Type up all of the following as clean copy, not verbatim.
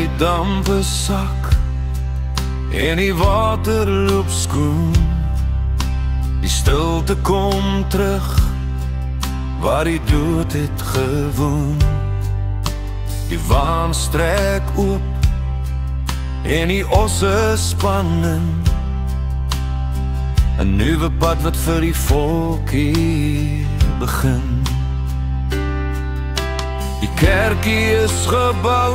die dampe sak en die water loop skoon. Die stilte kom terug waar die dood het gewoon. Die waan strek oop en die osse spanning, 'n nuwe pad wat vir die volk hier begin. Die kerkie is gebou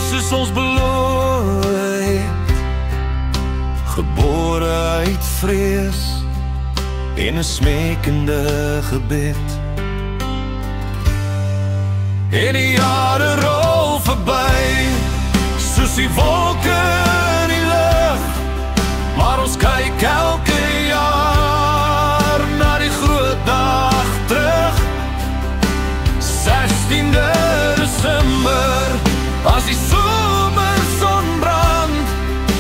soos ons beloof het, gebore uit vrees en 'n smekende gebed. En die jare rol verby soos die wolke in die lug, maar ons kyk elke jaar na die groot dag terug. 16de Desember, as die somerson brand,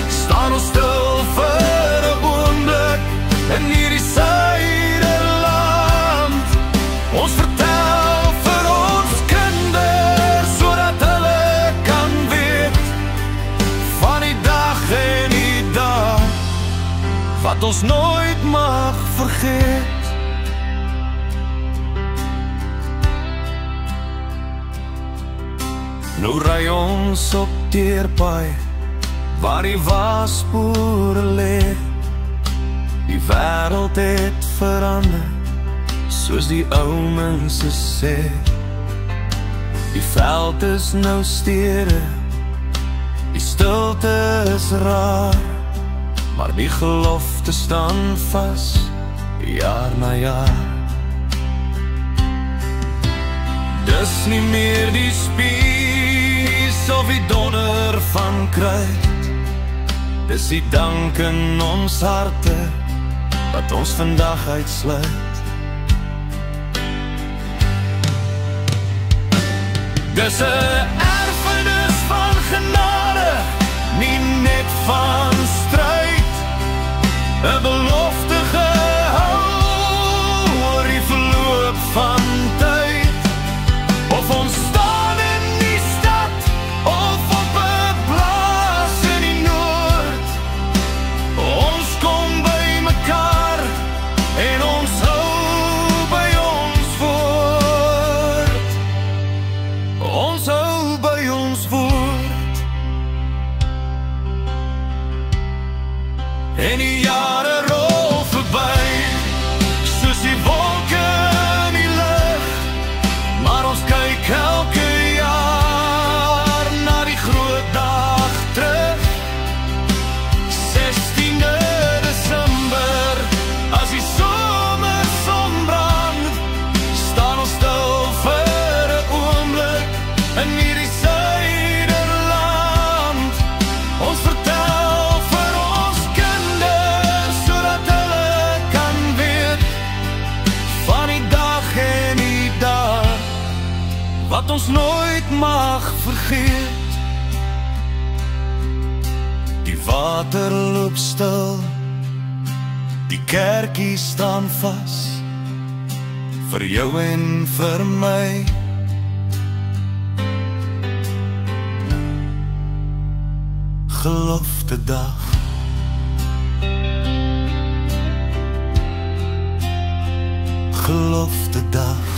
staan ons stil vir 'n oomblik in hierdie suiderland. Ons vertel vir ons kinders sodat hulle kan weet van die dag en die dag wat ons nooit mag vergeet. Nou ry ons op teerpaai waar die waspoore lê. Die wêreld het verander soos die ou mense sê. Die veld is nou stede, die stilte is raar, maar die gelofte staan vas jaar na jaar. Dis nie meer die spies of die donder van kruit, dis die dank in ons harte wat ons vandag uitsluit. Dis 'n erfenis van genade, nie net van stryd, 'n belofte gehou oor die verloop van tyd. Of ons staan in die stad of op 'n plaas in die noord, ons kom by mekaar en ons hou by ons woord. Ons hou by ons woord. En die jare rol verby soos die wolke in die lug, maar ons kyk elke jaar na die groot dag terug. 16de Desember, as die somerson brand, staan ons stil vir 'n oomblik in hierdie suiderland. Ons vertel vir ons kinders sodat hulle kan weet van die dag en die dag wat ons nooit mag vergeet. Die water loop stil, die kerkie staan vas, vir jou en vir my. Gelofte dag. Gelofte dag.